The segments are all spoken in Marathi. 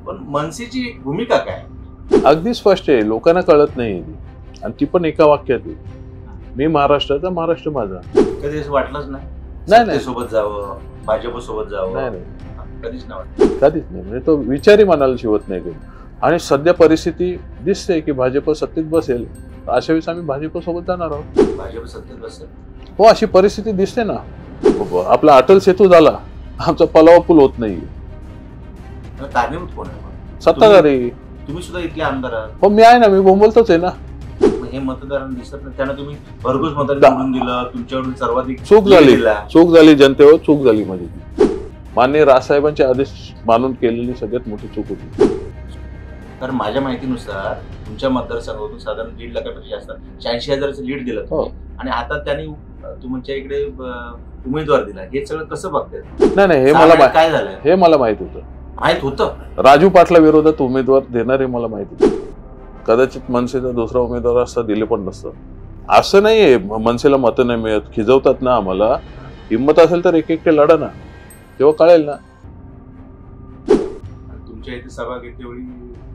पण मनसेची भूमिका काय? अगदी स्पष्ट आहे, लोकांना कळत नाही आणि ती पण एका वाक्यात आहे. मी महाराष्ट्राचा, महाराष्ट्र माझा. कधी असं वाटलंच नाही नाही. सोबत जावं, भाजप सोबत जावं? नाही कधीच नाही वाटलं. कधीच नाही. म्हणजे तो विचारही मनाला शिवत नाही कधी. आणि सध्या परिस्थिती दिसते की भाजप सत्तेत बसेल, अशा वेळेस आम्ही भाजप सोबत जाणार आहोत. भाजप सत्तेत बसेल हो, अशी परिस्थिती दिसते ना. आपला अटल सेतू झाला, आमचा पलावा पूल होत नाही. कारणीभूत कोण आहे? सत्ताधारी. तुम्ही सुद्धा इथले आमदार आहात. हो, मी आहे ना, मी बोंबलतोच आहे ना. हे मतदारांना दिसत नाही, त्यांना तुम्ही भरघोस मतांनी निवडून दिलं, तुमच्याकडून सर्वाधिक चूक झाली जनतेवर, चूक झाली माझी. माननीय राजसाहेबांचे आदेश मानून केलेली सगळ्यात मोठी चूक होती. कारण माझ्या माहितीनुसार तुमच्या मतदारसंघातून साधारण 1.5 लाखापेक्षा जास्त 86,000चं लीड दिलं तुम्ही. आणि आता त्यांनी तुमच्या इकडे उमेदवार दिला. हे सगळं कसं बघतात? नाही, हे मला काय झालं हे मला माहित होतं. राजू पाटला विरोधात उमेदवार देणार हे मला माहित होतं. कदाचित मनसेचा दुसरा उमेदवार असता दिले पण नसतं. असं नाहीये मनसेला मतं नाही मिळत, खिजवतात ना आम्हाला. हिंमत असेल तर एक एकटे लढा ना, तेव्हा कळेल ना. तुमच्या इथे सभा घेतेवेळी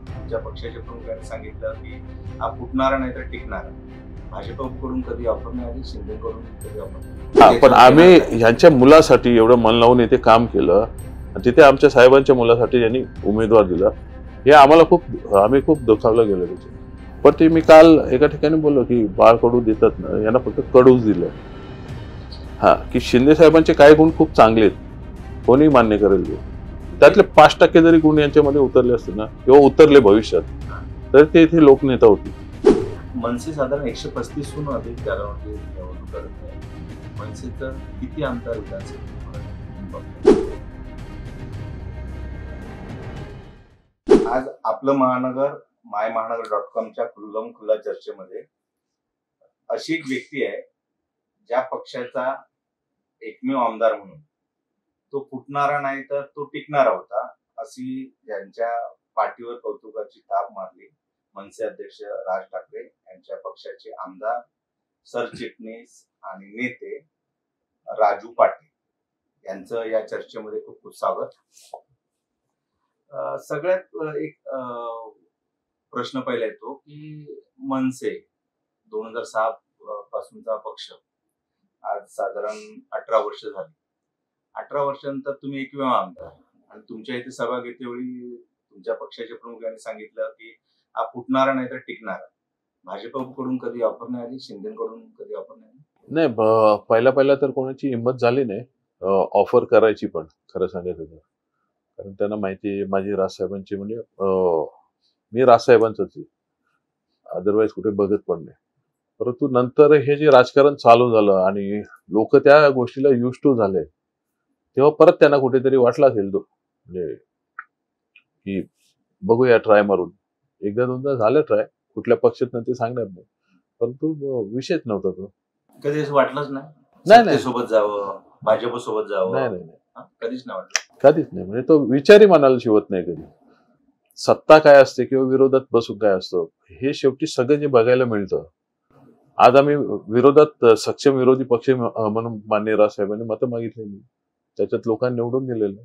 तुमच्या पक्षाच्या प्रमुखांनी सांगितलं की हा फुटणारा नाही तर टिकणारा. भाजपकडून कधी ऑफर नाही आली, शिंदेकडून कधी ऑफर नाही. पण आम्ही ह्यांच्या मुलासाठी एवढं मन लावून इथे काम केलं. तिथे आमच्या साहेबांच्या मुलासाठी यांनी उमेदवार दिला. हे आम्हाला आम्ही खूप दुखावलं गेलं त्याचे. पण ते मी काल एका ठिकाणी बोललो की बाळ कडू देतात ना, यांना फक्त कडूच दिलं. हा, की शिंदे साहेबांचे काही गुण खूप चांगले आहेत, कोणी मान्य करेल ते. त्यातले 5% जरी गुण यांच्यामध्ये उतरले असते ना, किंवा उतरले भविष्यात, तर ते इथे लोकनेता होती. मनसे साधारण 135हून अधिक जागांवरती निवडणूक करत आहे. मनसेचं किती आमदार विधानसभेत? आज आपलं महानगर मायमहानगर.com खुल्ला चर्चेमध्ये अशी एक व्यक्ती आहे ज्या पक्षाचा एकमेव आमदार म्हणून तो फुटणारा नाही तर तो टिकणारा होता, अशी ज्यांच्या पाठीवर कौतुकाची थाप मारली मनसे अध्यक्ष राज ठाकरे यांच्या पक्षाचे आमदार, सरचिटणीस आणि नेते राजू पाटील यांचं या चर्चेमध्ये खूप खूप स्वागत. सगळ्यात एक प्रश्न पहिला येतो की मनसे 2006 पासूनचा पक्ष आज साधारण 18 वर्ष झाली. 18 वर्षानंतर तुम्ही एकमेव आमदार आणि तुमच्या इथे सभा घेतेवेळी तुमच्या पक्षाच्या प्रमुखांनी सांगितलं की हा फुटणारा नाही तर टिकणारा. भाजपकडून कधी ऑफर नाही आली, शिंदेकडून कधी ऑफर नाही? पहिला तर कोणाची हिंमत झाली नाही ऑफर करायची. पण खरं सांगायचं तर कारण त्यांना माहिती आहे माझी राजसाहेबांची, म्हणजे मी राजसाहेबांचंच आहे, अदरवाईज कुठे बघत पण नाही. परंतु नंतर हे जे राजकारण चालू झालं आणि लोक त्या गोष्टीला युज टू झाले, तेव्हा परत त्यांना कुठेतरी वाटलं असेल म्हणजे की बघूया ट्राय मारून. एकदा दोनदा झालं ट्राय, कुठल्या पक्षात ते सांगणार नाही, परंतु विषयच नव्हता तो. कधी असं वाटलंच नाही सोबत जावं, भाजप सोबत जावं? नाही, कधीच नाही वाटलं. कधीच नाही. म्हणजे तो विचारही मनाला शिवत नाही कधी. सत्ता काय असते किंवा विरोधात बसून काय असतं, हे शेवटी सगळं जे बघायला मिळतं. आज आम्ही विरोधात सक्षम विरोधी पक्ष म्हणून माननीय राजसाहेबांनी मतं मागितलेली, त्याच्यात लोकांनी निवडून दिलेलं.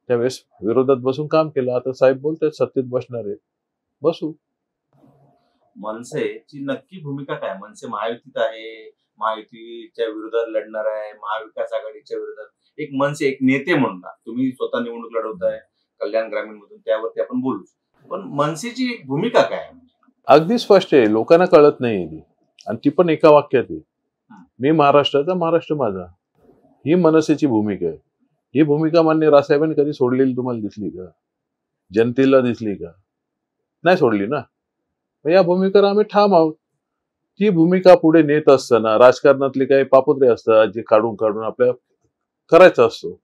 त्यावेळेस विरोधात बसून काम केलं. आता साहेब बोलतात सत्तेत बसणार आहे, बसू. मनसेची नक्की भूमिका काय? मनसे महायुतीत आहे, महायुतीच्या विरोधात लढणार आहे, महाविकास आघाडीच्या विरोधात. एक मनसे एक नेते म्हणून तुम्ही स्वतः निवडणूक लढवताय कल्याण ग्रामीण मधून, त्यावरती आपण बोलू. पण मनसेची भूमिका काय? अगदी स्पष्ट आहे, लोकांना कळत नाही आणि ती पण एका वाक्यात आहे. मी महाराष्ट्राचा, महाराष्ट्र माझा. ही मनसेची भूमिका आहे. ही भूमिका माननीय राजसाहेबांनी कधी सोडलेली तुम्हाला दिसली का? जनतेला दिसली का? नाही सोडली ना. या भूमिकेवर आम्ही ठाम आहोत. ती भूमिका पुढे नेत असताना राजकारणातले काही पापुत्रे असतात जे काढून आपल्या करायचं असतो.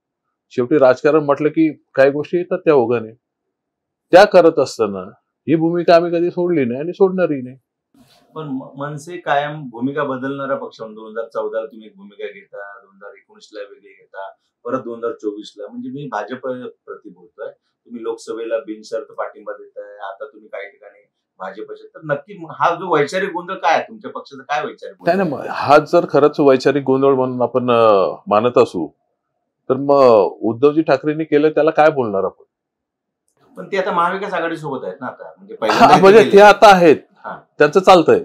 शेवटी राजकारण म्हटलं की काही गोष्टी येतात त्या ओघाने, त्या करत असताना ही भूमिका आम्ही कधी सोडली नाही आणि सोडणारही नाही. पण मनसे कायम भूमिका बदलणारा पक्ष. 2014 तुम्ही एक भूमिका घेता, 2019 वेगळी घेता, परत 2024 म्हणजे मी भाजप प्रति बोलतोय. तुम्ही लोकसभेला बिनशर्त पाठिंबा देताय, आता तुम्ही काही ठिकाणी भाजपचे. तर नक्की हा जो वैचारिक गोंधळ काय आहे तुमच्या पक्षाचा? काय वैचारिक गोंधळ? हा जर खरंच वैचारिक गोंधळ म्हणून आपण मानत असू तर मग उद्धवजी ठाकरेंनी केलं त्याला काय बोलणार आपण? पण ते आता महाविकास आघाडी सोबत आहेत ना आता, म्हणजे म्हणजे ते आता आहेत, हा. त्यांचं चालतंय.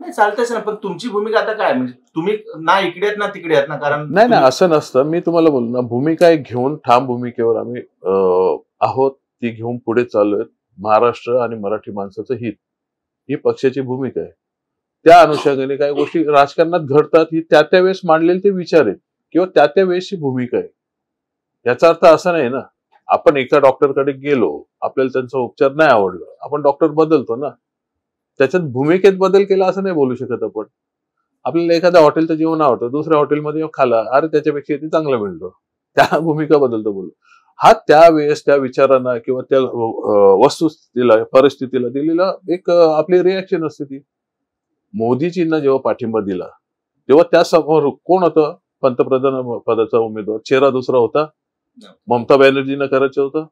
नाही चालतंयच ना, पण तुमची भूमिका आता काय, म्हणजे तुम्ही ना इकडे आहेत ना तिकडे आहेत ना, कारण नाही नाही असं नसतं. मी तुम्हाला बोललो ना, भूमिका एक घेऊन ठाम भूमिकेवर आम्ही आहोत, ती घेऊन पुढे चाललोय. महाराष्ट्र आणि मराठी माणसाचं हित ही पक्षाची भूमिका आहे. त्या अनुषंगाने काही गोष्टी राजकारणात घडतात, ही त्या वेळेस मांडलेले ते विचार आहेत किंवा त्या वेळेसची भूमिका आहे. याचा अर्थ असा नाही ना, आपण एका डॉक्टरकडे गेलो, आपल्याला त्यांचा उपचार नाही आवडलं, आपण डॉक्टर बदलतो ना. त्याच्यात भूमिकेत बदल केला असं नाही बोलू शकत आपण. आपल्याला एखाद्या हॉटेलचं जेवण आवडतं, दुसऱ्या हॉटेलमध्ये खाला, अरे त्याच्यापेक्षा ते चांगलं मिळतं, त्या भूमिका बदलतो बोलू. हा त्यावेळेस त्या विचारांना किंवा त्या वस्तुस्थितीला परिस्थितीला दिलेला एक आपली रिॲक्शन असते ती. मोदीजींना जेव्हा पाठिंबा दिला तेव्हा त्या समोर कोण होतं? पंतप्रधान पदाचा उमेदवार, चेहरा दुसरा होता. ममता बॅनर्जींना करायचं होतं,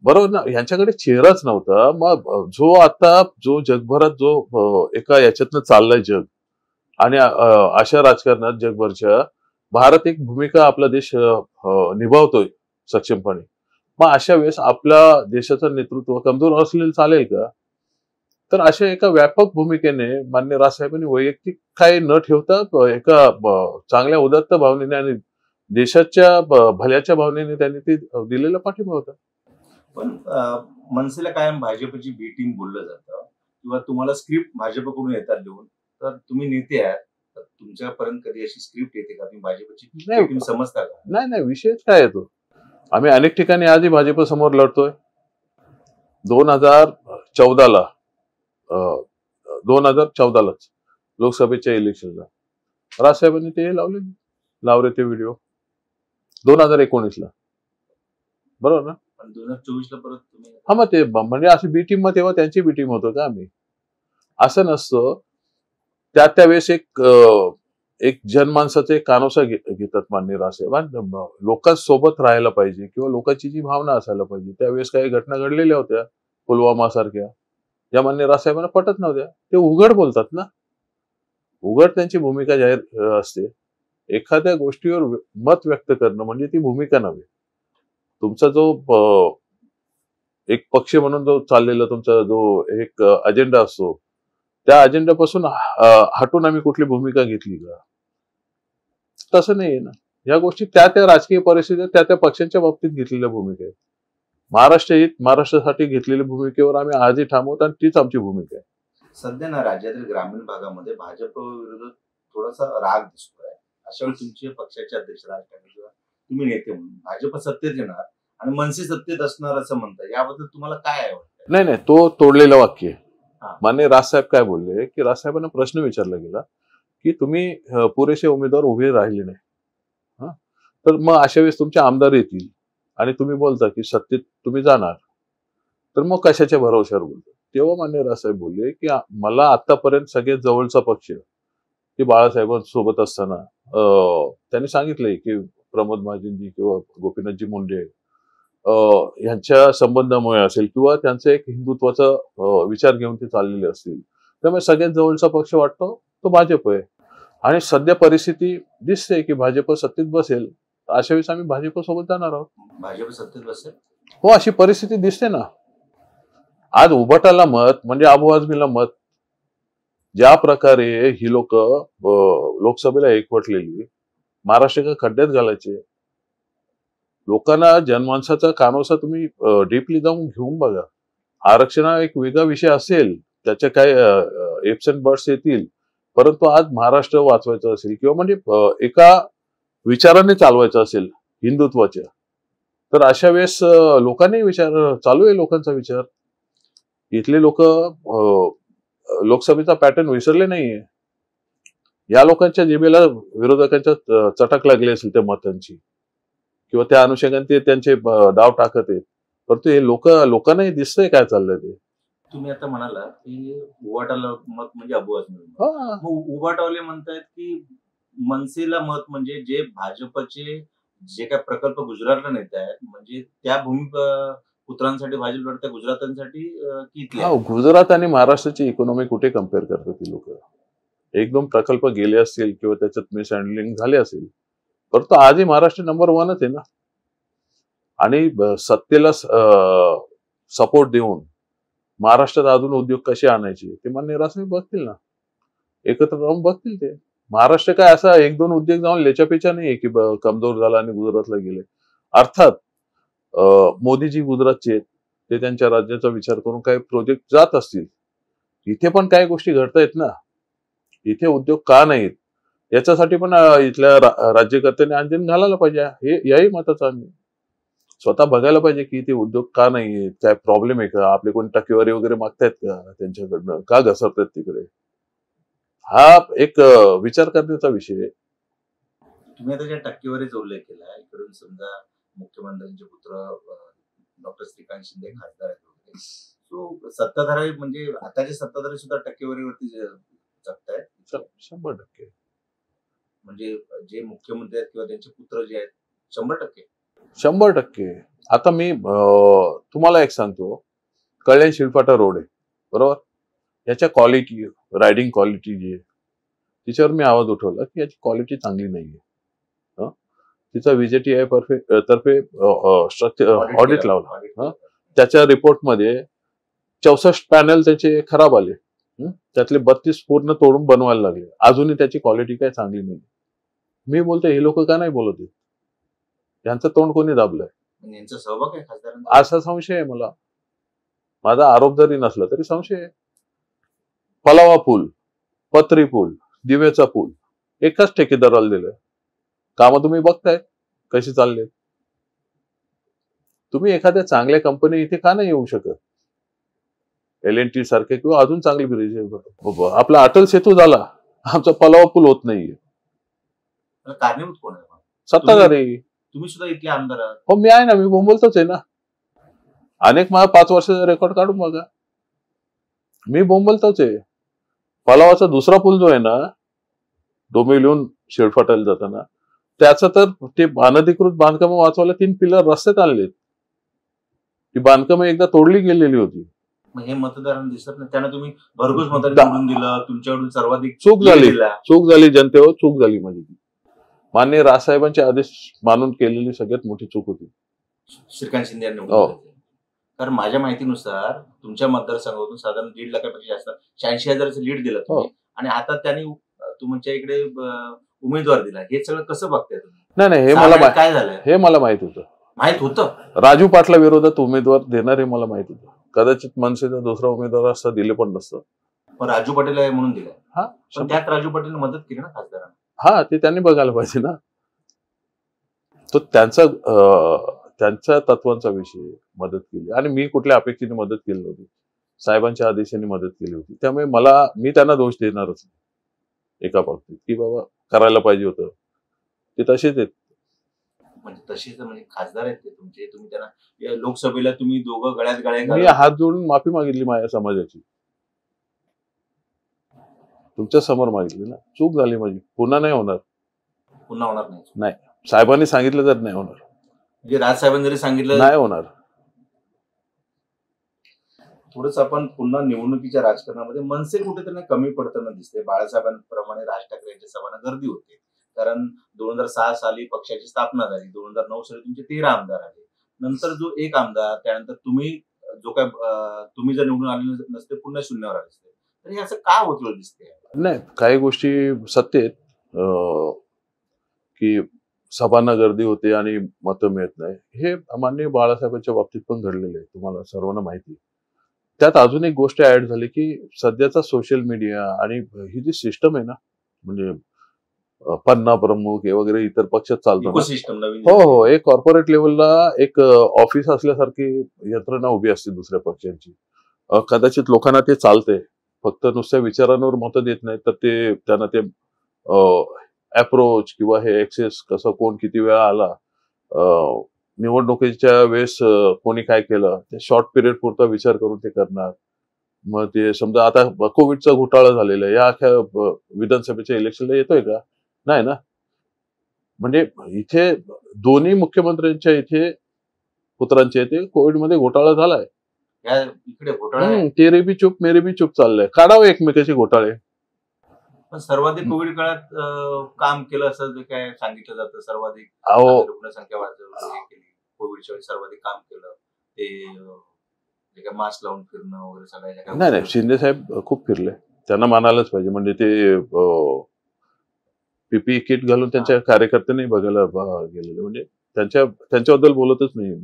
बरोबर ना. यांच्याकडे चेहराच नव्हता. मग जो जगभरात जो एका याच्यातनं चाललाय जग, आणि अशा राजकारणात जगभरच्या भारत एक भूमिका आपला देश निभावतोय सक्षमपणे. मग अशा वेळेस आपल्या देशाचं नेतृत्व कमजोर असलेलं चालेल का? तर अशा एका व्यापक भूमिकेने माननीय राजसाहेबांनी वैयक्तिक काही न ठेवता एका चांगल्या उदात्त भावनेने आणि देशाच्या भल्याच्या भावनेने त्यांनी ती दिलेला पाठिंबा होता. पण मनसेला कायम भाजपची बी टीम बोललं जातं किंवा तुम्हाला स्क्रिप्ट भाजपकडून येतात लिहून, तर तुम्ही नेते आहात, तर तुमच्यापर्यंत कधी अशी स्क्रिप्ट येते का? तुम्ही भाजपची बी टीम समजता का? नाही विषयच काय येतो. आम्ही अनेक ठिकाणी आजही भाजप समोर लढतोय. 2014ला 2014लाच लोकसभेच्या इलेक्शनला राजसाहेबांनी ते लावले ते व्हिडिओ 2019ला, बरोबर ना. 2024ला परत तुम्ही हा, मग ते म्हणजे अशी बी टीम, मग तेव्हा त्यांची बी टीम होतो का आम्ही? असं नसतं. त्या वेळेस एक जनमानसाचे कानोसा घेतात माननीय राजसाहेब. लोकांसोबत राहायला पाहिजे किंवा लोकांची जी भावना असायला पाहिजे. त्यावेळेस काही घटना घडलेल्या होत्या पुलवामा सारख्या, या माननीय राजसाहेबांना पटत नव्हत्या. ते उघड बोलतात ना, उघड त्यांची भूमिका जाहीर असते. एखाद्या गोष्टीवर मत व्यक्त करणं म्हणजे ती भूमिका नव्हे. तुमचा जो एक पक्ष म्हणून जो चाललेला तुमचा जो एक अजेंडा असतो, त्या अजेंड्यापासून हटून आम्ही कुठली भूमिका घेतली का? तसं नाहीये ना. या गोष्टी त्या राजकीय परिस्थितीत त्या पक्षांच्या बाबतीत घेतलेल्या भूमिका आहेत. महाराष्ट्र हित, महाराष्ट्रासाठी घेतलेल्या भूमिकेवर आम्ही आजही ठाम आहोत आणि तीच आमची भूमिका आहे. सध्या ना राज्यातील ग्रामीण भागामध्ये भाजप विरोधात थोडासा राग दिसतोय. अशा वेळी तुमचे पक्षाचे अध्यक्ष राज ठाकरे किंवा तुम्ही नेते म्हणून भाजप सत्तेत येणार आणि मनसे सत्तेत असणार असं म्हणतात, याबद्दल तुम्हाला काय वाटतं? नाही तो तोडलेलं वाक्य आहे. माननीय राजसाहेब काय बोलले की राजसाहेबांना प्रश्न विचारला गेला की तुम्ही पुरेसे उमेदवार उभे राहिले नाही, तर मग अशा वेळेस तुमचे आमदार येतील आणि तुम्ही बोलता की सत्तेत तुम्ही जाणार, तर मग कशाच्या भरोश्यावर बोलतो? तेव्हा माननीय राजसाहेब बोलले की मला आतापर्यंत सगळ्यात जवळचा पक्ष की बाळासाहेबांसोबत असताना त्यांनी सांगितलंय की प्रमोद महाजनजी किंवा गोपीनाथजी मुंडे यांच्या संबंधामुळे असेल किंवा त्यांचं एक हिंदुत्वाचा विचार घेऊन ते चाललेले असतील, त्यामुळे सगळ्यात जवळचा पक्ष वाटतो तो भाजप आहे. आणि सध्या परिस्थिती दिसते की भाजप सत्तेत बसेल, अशा वेळेस आम्ही भाजप सोबत जाणार आहोत. भाजप सत्तेत बसेल हो, अशी परिस्थिती दिसते ना. आज उभाटाला मत म्हणजे अबू आझमीला मत. ज्या प्रकारे ही लोक लोकसभेला एकवटलेली महाराष्ट्र खड्ड्यात घालायचे, लोकांना जनमानसाचा कानोसा तुम्ही डीपली जाऊन घेऊन बघा. आरक्षण हा एक वेगळा विषय असेल, त्याच्या काय एप्स अँड बर्ड्स येतील, परंतु आज महाराष्ट्र वाचवायचं असेल किंवा म्हणजे एका विचाराने चालवायचं असेल हिंदुत्वाच्या, तर अशा वेळेस लोकांनी विचार चालू आहे, लोकांचा विचार. इथले लोक लोकसभेचा पॅटर्न विसरले नाहीये. या लोकांच्या जिभेला विरोधकांच्या चटक लागली असेल त्या मतांची किंवा त्या अनुषंगाने ते त्यांचे डाव टाकत आहेत, परंतु हे लोकांनाही दिसतंय काय चाललंय ते. तुम्ही आता म्हणाला की उभाटाला मत म्हणजे अबू आझमी, उभाटावाले म्हणतायत की मनसेला मत म्हणजे जे भाजपचे जे काय प्रकल्प गुजरातला नेत आहेत, म्हणजे त्या भूमिपुत्रांसाठी भाजप लढत्या गुजरातांसाठी गुजरात आणि महाराष्ट्राची इकॉनॉमी कुठे कम्पेअर करतात ती लोक? एक दोन प्रकल्प गेले असतील किंवा त्याच्यात मिसहँडलिंग झाले असेल, परंतु आजही महाराष्ट्र नंबर 1च आहे ना. आणि सत्तेला सपोर्ट देऊन महाराष्ट्रात अजून उद्योग कसे आणायचे ते माननीय रासने बघतील ना, एकत्र राहून बघतील ते. महाराष्ट्र काय असा एक दोन उद्योग जाऊन लेचापेचा नाहीये की कमजोर झाला आणि गुजरातला गेले. अर्थात मोदीजी गुजरातचे आहेत, ते त्यांच्या राज्याचा विचार करून काही प्रोजेक्ट जात असतील. इथे पण काही गोष्टी घडतायत ना, इथे उद्योग का नाहीत याच्यासाठी पण इथल्या राज्यकर्त्यांनी अंजन घालायला पाहिजे. हे याही मताचं आम्ही स्वतः बघायला पाहिजे की इथे उद्योग का नाहीये, काय प्रॉब्लेम आहे का, आपले कोणी टक्केवारी वगैरे मागतायत का त्यांच्याकडनं, का घसरतायत तिकडे. हा एक विचार करण्याचा विषय आहे. तुम्ही आता ज्या टक्केवारीचा उल्लेख केला, इकडून समजा मुख्यमंत्र्यांचे पुत्र डॉक्टर श्रीकांत शिंदे खासदार आहेत वगैरे, सो सत्ताधारी म्हणजे आताचे सत्ताधारी सुद्धा टक्केवारीवरती जगतायत. 100%. म्हणजे जे मुख्यमंत्री आहेत किंवा त्यांचे पुत्र जे आहेत 100%. 100%. आता मी तुम्हाला एक सांगतो, कल्याण शिळपाटा रोड आहे बरोबर, याच्या क्वालिटी, रायडिंग क्वालिटी जी आहे तिच्यावर मी आवाज उठवला की याची क्वालिटी चांगली नाहीये. तिचा VJTI तर्फे स्ट्रक्चर ऑडिट लावला. त्याच्या रिपोर्टमध्ये 64 पॅनल त्याचे खराब आले. त्यातले 32 पूर्ण तोडून बनवायला लागले. अजूनही त्याची क्वालिटी काय चांगली नाही. मी बोलतो हे लोक का नाही बोलत आहेत, यांचं तोंड कोणी दाबलंय, यांचा सहभाग आहे खासदारांचा असा संशय आहे मला. माझा आरोप जरी नसला तरी संशय आहे. पलावा पूल, पत्री पूल, दिवेचा पूल एकाच ठेकेदाराला दिलं. कामं तुम्ही बघताय कशी चालले. तुम्ही एखाद्या चांगल्या कंपनी इथे का नाही येऊ शकत, L&T सारखे किंवा अजून चांगली ब्रिज. आपला अटल सेतू झाला, आमचा पलावा पूल होत नाहीये. कारणीभूत कोण आहे? सत्ताधारी. तुम्ही सुद्धा इथले आमदार आहात. हो मी आहे ना, मी बोंबलतोच आहे ना. अनेक मला 5 वर्षाचा रेकॉर्ड काढून बघा, मी बोंबलतोच आहे. पलावाचा दुसरा पूल जो आहे ना, डोंबिवलीहून शेळफाटाला जाताना, त्याचं तर ते अनधिकृत बांधकामं वाचवायला 3 पिलर रस्त्यात आणलेत. ती बांधकामं एकदा तोडली गेलेली होती. मग हे मतदारांना दिसत नाही, त्यांना तुम्ही भरघोस मतांनी निवडून दिलं, तुमच्याकडून सर्वाधिक चूक झाली जनतेवर, चूक झाली माझी. माननीय राजसाहेबांचे आदेश मानून केलेली सगळ्यात मोठी चूक होती श्रीकांत शिंदे यांनी निवडून. कारण माझ्या माहितीनुसार तुमच्या मतदारसंघातून साधारण 1.5 लाखापेक्षा जास्त 86,000चं लीड दिलं तुम्ही, आणि आता त्यांनी तुमच्या इकडे उमेदवार दिला. हे सगळं कसं बघताय तुम्ही? नाही हे मला काय झालं हे मला माहित होतं. राजू पाटला विरोधात उमेदवार देणार हे मला माहित होतं. कदाचित मनसेचा दुसरा उमेदवार असता दिले पण नसतं. पण राजू पाटील आहे म्हणून दिलं. हा, पण त्यात राजू पाटील मदत केली ना खासदारांना. हा, ते त्यांनी बघायला पाहिजे ना. तो त्यांच्या तत्वांचा विषय, मदत केली. आणि मी कुठल्या अपेक्षेने मदत केली नव्हती, साहेबांच्या आदेशाने मदत केली होती. त्यामुळे मी त्यांना दोष देणारच नाही एका बाबतीत की बाबा करायला पाहिजे होतं. ते तसेच आहेत. म्हणजे तसेच म्हणजे खासदार आहेत ते तुमचे, तुम्ही त्यांना लोकसभेला तुम्ही दोघं गळ्यात गळ्या मी हात जोडून माफी मागितली माझ्या समाजाची, तुमच्या समोर मागितली ना. चूक झाली माझी, पुन्हा नाही होणार. पुन्हा होणार नाही. साहेबांनी सांगितलं तर नाही होणार. म्हणजे राजसाहेबांनी जरी सांगितलं नाही होणार. थोडंसं आपण पुन्हा निवडणुकीच्या राजकारणामध्ये मनसे कुठेतरी कमी पडताना दिसते. बाळासाहेबांप्रमाणे राज ठाकरे यांच्या सभांना गर्दी होते. कारण 2006 साली पक्षाची स्थापना झाली, 2009 साली तुमचे 13 आमदार आले, नंतर जो एक आमदार, त्यानंतर तुम्ही तुम्ही जर निवडून आले नसते पुन्हा शून्यावर आले असते. तर हे असं का होतं दिसते? नाही, काही गोष्टी सत्य आहेत की सभांना गर्दी होते आणि मतं मिळत नाही. हे माननीय बाळासाहेबांच्या बाबतीत पण घडलेलं आहे, तुम्हाला सर्वांना माहिती. त्यात अजून एक गोष्ट ऍड झाली की सध्याचा सोशल मीडिया आणि ही जी सिस्टम आहे ना, म्हणजे पन्ना प्रमुख वगैरे इतर पक्षात चालतो. हो, एक कॉर्पोरेट लेवलला एक ऑफिस असल्यासारखी यंत्रणा उभी असते दुसऱ्या पक्षांची. कदाचित लोकांना ते चालते, फक्त नुसत्या विचारांवर मतं देत नाही, तर ते त्यांना ते अप्रोच किंवा हे एक्सेस कसं कोण किती वेळा आला, निवडणुकीच्या वेळेस कोणी काय केलं, ते शॉर्ट पिरियड पुरता विचार करून ते करणार. मग ते समजा आता कोविडचा घोटाळा झालेला आहे, या अख्या विधानसभेच्या इलेक्शनला येतोय का? नाही ना. म्हणजे इथे दोन्ही मुख्यमंत्र्यांच्या इथे पुत्रांच्या इथे कोविडमध्ये घोटाळा झालाय. इकडे घोटाळा तेरे भी चूप मेरे भी चूप चाललंय. काढावं एकमेकाचे घोटाळे. पण सर्वाधिक कोविड काळात काम केलं असं जे काय सांगितलं जातं, सर्वाधिक रुग्णसंख्या वाढवली, कोविडच्या वेळी सर्वाधिक काम केलं ते जे काय मास्क लावून फिरणं वगैरे सगळ्या ज्या काही नाही नाही, गोष्टी शिंदे साहेब खूप फिरले, त्यांना मानायलाच पाहिजे. म्हणजे ते पीपी किट घालून त्यांच्या कार्यकर्त्यांनी बघायला गेलेले. म्हणजे त्यांच्याबद्दल बोलतच नाही मी.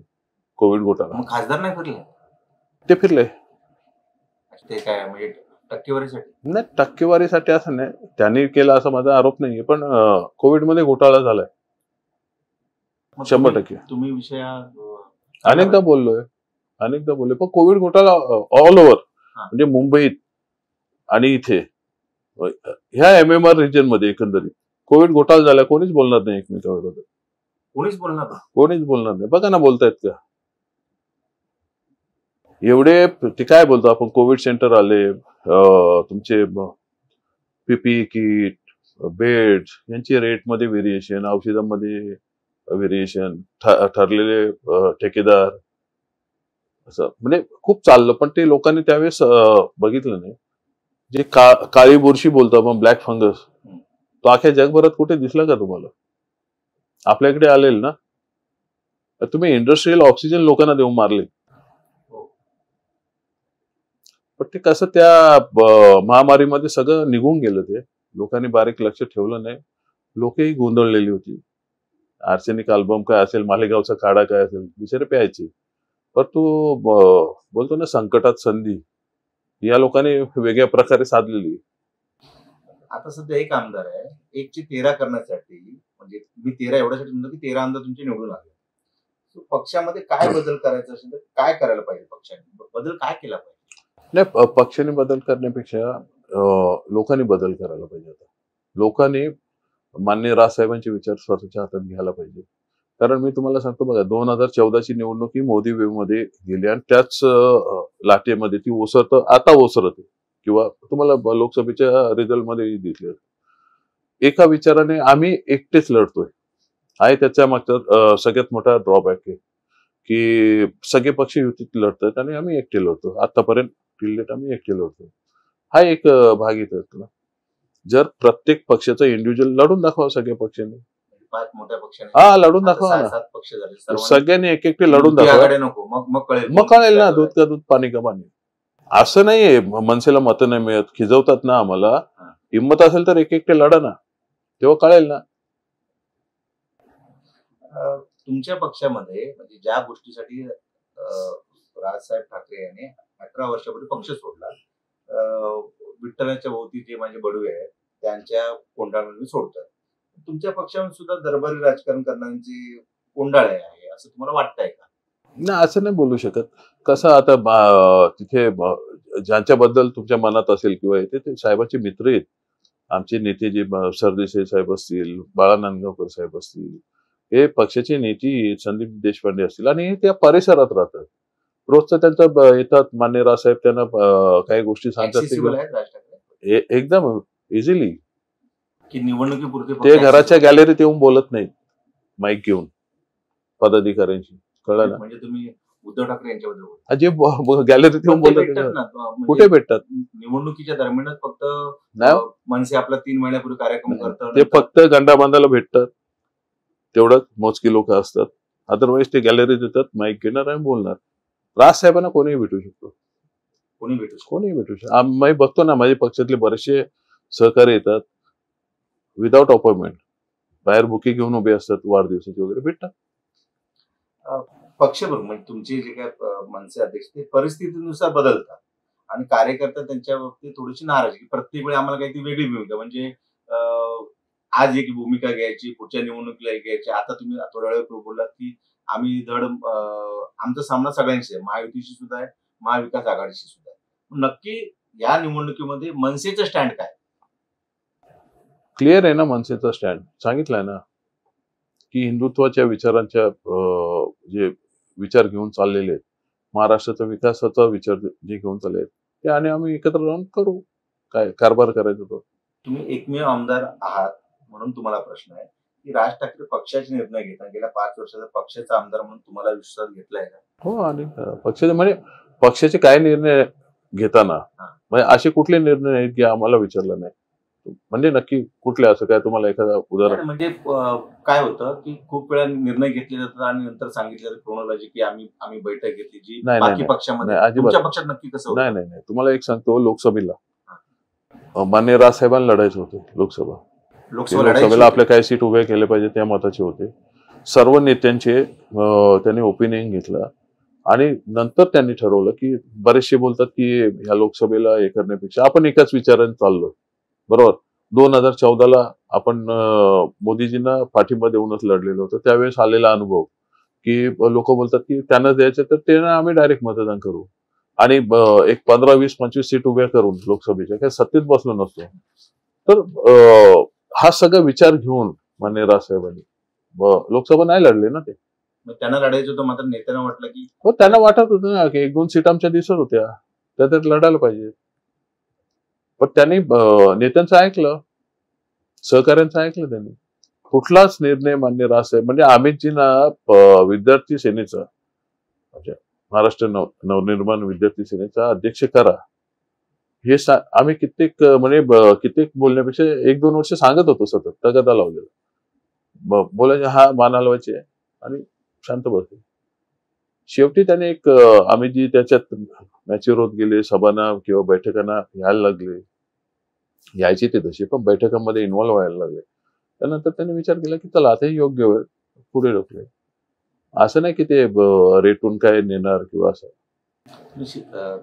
कोविड घोटाळा मग खासदार नाही फिरले ते फिरले. ते काय म्हणजे टक्केवारीसाठी? नाही, टक्केवारीसाठी असं नाही, त्यांनी केलं असा माझा आरोप नाहीये, पण कोविडमध्ये घोटाळा झालाय मग 100%. तुम्ही विषय अनेकदा बोललोय, पण कोविड घोटाळा ऑल ओव्हर, म्हणजे मुंबईत आणि इथे ह्या MMR रिजन मध्ये एकंदरीत कोविड घोटाळा झाला, कोणीच बोलणार नाही एकमेकाविरोधात, कोणीच बोलणार नाही. बघा ना, बोलतायत का एवढे? ते काय बोलतो आपण, कोविड सेंटर आले, तुमचे पीपी किट, बेड यांची रेटमध्ये व्हेरिएशन, औषधांमध्ये व्हेरिएशन, ठरलेले ठेकेदार, असं म्हणजे खूप चाललं. पण ते लोकांनी त्यावेळेस बघितलं नाही. जे काळी बुरशी बोलतो आपण, ब्लॅक फंगस, तो अख्या जगभरात कुठे दिसला का तुम्हाला? आपल्याकडे आलेल ना. तुम्ही इंडस्ट्रियल ऑक्सिजन लोकांना देऊन मारले, पण ते कसं त्या महामारीमध्ये सगळं निघून गेलं. ते लोकांनी बारीक लक्ष ठेवलं नाही, लोकही गोंधळलेली होती. आर्सेनिक अल्बम काय असेल, मालेगावचा काढा काय असेल, बिचारे प्यायचे. पण तो बोलतो ना, संकटात संधी, या लोकांनी वेगळ्या प्रकारे साधलेली. आता सध्या एक आमदार आहे, 1ची 13 करण्यासाठी, म्हणजे मी 13 एवढ्यासाठी म्हणतो की 13 आमदार तुमचे निवडून आले. पक्षामध्ये काय बदल करायचा असेल तर काय करायला पाहिजे? पक्षाने बदल काय केला पाहिजे? नाही, पक्षाने बदल करण्यापेक्षा लोकांनी बदल करायला पाहिजे. आता लोकांनी माननीय राजसाहेबांचे विचार स्वतःच्या हातात घ्यायला पाहिजे. कारण मी तुम्हाला सांगतो बघा, 2014ची निवडणूक ही मोदी वेव्ह मध्ये गेली आणि त्याच लाटेमध्ये ती आता ओसरते, किंवा तुम्हाला लोकसभेच्या रिझल्ट मध्ये दिसले. एका विचाराने आम्ही एकटेच लढतोय आहे, त्याच्या मागचा सगळ्यात मोठा ड्रॉबॅक आहे की सगळे पक्ष युतीत लढतात आणि आम्ही एकटे लढतो. आतापर्यंत आम्ही एकटे लढतो, हा एक भाग येतो. जर प्रत्येक पक्षाचा इंडिव्हिज्युअल लढून दाखवा सगळ्या पक्षांनी, 5 मोठ्या पक्षाने, हा लढून दाखवा ना, 7 पक्ष झाले, सगळ्यांनी एक एकटे लढून दाखवा. नको, मग कळेल ना, दूध का दूध पाणी का पाणी. असं नाहीये मनसेला मतं नाही मिळत, खिजवतात ना आम्हाला. हिंमत असेल तर एक एकटे लढा ना, तेव्हा कळेल ना. तुमच्या पक्षामध्ये म्हणजे ज्या गोष्टीसाठी राजसाहेब ठाकरे यांनी 18 वर्षापूर्वी पक्ष सोडला, विठ्ठलाच्या भोवती जे माझे बडवे आहेत त्यांच्या कोंडाळ्यांनी सोडतात, तुमच्या पक्षामध्ये सुद्धा दरबारी राजकारण करण्याची कोंडाळे आहे असं तुम्हाला वाटतंय का? नाही, असं नाही बोलू शकत. कसं आता तिथे ज्यांच्याबद्दल तुमच्या मनात असेल किंवा ते साहेबांचे मित्र आहेत, आमचे नेते जे सरदेसाई साहेब असतील, बाळा नांदगावकर साहेब असतील, हे पक्षाचे नेते संदीप देशपांडे असतील, आणि त्या परिसरात राहतात. रोजचं त्यांचं येतात, मान्य राजसाहेब त्यांना काही गोष्टी सांगतात एकदम इझिली, की निवडणुकीपुरते ते घराच्या गॅलरीत येऊन बोलत नाहीत माईक घेऊन पदाधिकाऱ्यांशी. कळलं ना? म्हणजे तुम्ही उद्धव ठाकरे यांच्याबद्दल जे गॅलरीत येऊन बोलतात, कुठे भेटतात? निवडणुकीच्या दरम्यानच फक्त मनसे आपला 3 महिन्यापूर्वी कार्यक्रम करतात, ते फक्त गंडा बांधायला भेटतात, तेवढंच मोजकी लोक असतात. अदरवाईज ते गॅलरीत येतात, माईक घेणार आणि बोलणार. राजसाहेबांना कोणीही भेटू शकतो, कोणीही भेटू शकतो. आम्ही बघतो ना, माझ्या पक्षातले बरेचसे सहकारी येतात विदाउट अपॉइंटमेंट, बाहेर बुके घेऊन उभे असतात, वाढदिवसाचे वगैरे भेटतात. पक्ष म्हणजे तुमचे जे काय मनसे अध्यक्ष ते परिस्थितीनुसार बदलतात आणि कार्यकर्ता त्यांच्या बाबतीत थोडीशी नाराजी, प्रत्येक वेळी आम्हाला काही वेगळी भूमिका, म्हणजे आज एक भूमिका घ्यायची, पुढच्या निवडणुकीला एक घ्यायची. आता तुम्ही थोड्या वेळ बोललात की आम्ही आमचा सामना सगळ्यांशी आहे, महायुतीशी सुद्धा आहे, महाविकास आघाडीशी सुद्धा आहे. नक्की या निवडणुकीमध्ये मनसेचं स्टँड काय? क्लिअर आहे ना, मनसेचा स्टँड सांगितलंय ना, की हिंदुत्वाच्या विचारांच्या जे विचार घेऊन चाललेले आहेत, महाराष्ट्राचा विकासाचा विचार जे घेऊन चालले आहेत ते, आणि आम्ही एकत्र राहून करू काय कारभार करायचा. तो तुम्ही एकमेव आमदार आहात म्हणून तुम्हाला प्रश्न आहे की राज ठाकरे पक्षाचे निर्णय घेतात, गेल्या 5 वर्षाचा पक्षाचा आमदार म्हणून तुम्हाला विश्वास घेतलाय का? हो, आणि पक्षाचे म्हणजे पक्षाचे काय निर्णय घेताना म्हणजे असे कुठले निर्णय आहेत की आम्हाला विचारलं नाही? म्हणजे नक्की कुठले, असं काय तुम्हाला एखादा उदाहरण? म्हणजे काय होतं की खूप वेळा निर्णय घेतले जातात आणि नंतर सांगितलं जातं क्रोनॉलॉजी की आम्ही बैठक घेतली जी नाही नाही बाकी नाही पक्षामध्ये. नाही, अजिबात तुमच्या नाही. पक्षात नक्की कसं नाही होतं? नाही नाही, तुम्हाला एक सांगतो, लोकसभेला मान्य राजसाहेबांना लढायचं होतं लोकसभा. लोकसभा लोकसभेला लढायची आपल्या काही सीट उभे केले पाहिजे त्या मताचे होते. सर्व नेत्यांचे त्यांनी ओपिनियन घेतलं आणि नंतर त्यांनी ठरवलं की बरेचसे बोलतात की ह्या लोकसभेला हे करण्यापेक्षा आपण एकाच विचाराने चाललो. बरोबर. 2014ला आपण मोदीजींना पाठिंबा देऊनच लढलेलो होतो. त्यावेळेस आलेला अनुभव की लोक बोलतात की त्यांना द्यायचं तर त्यांना आम्ही डायरेक्ट मतदान करू आणि एक 15, 20, 25 सीट उभ्या करून लोकसभेच्या काही सत्तेत बसलो नसतो. तर हा सगळा विचार घेऊन मान्य राजसाहेबांनी लोकसभा नाही लढले ना ते. मग त्यांना लढायचं होतं, मात्र नेत्यांना वाटलं की हो, त्यांना वाटत होतं ना की 1-2 सीट आमच्या दिसत होत्या, त्यात लढायला पाहिजे. पण त्यांनी नेत्यांचं ऐकलं, सहकाऱ्यांचं ऐकलं त्यांनी. कुठलाच निर्णय मान्य राजसाहेब म्हणजे अमितजींना विद्यार्थी सेनेचा म्हणजे महाराष्ट्र नवनिर्माण विद्यार्थी सेनेचा अध्यक्ष करा हे आम्ही कित्येक म्हणजे कित्येक बोलण्यापेक्षा 1-2 वर्ष सांगत होतो सतत तगादा लावलेला. बोलायचे हा मान हलवायचे आणि शांत बसले. शेवटी त्याने एक आम्ही जी त्याच्यात मॅच्युअर होत गेले, सभांना किंवा बैठकांना यायला लागले, यायचे ते तसे पण बैठकांमध्ये इन्व्हॉल्व्ह व्हायला लागले. त्यानंतर त्यांनी विचार केला की चला आता हे योग्य वेळ पुढे ढकले. असं नाही की ते रेटून काय नेणार किंवा असं.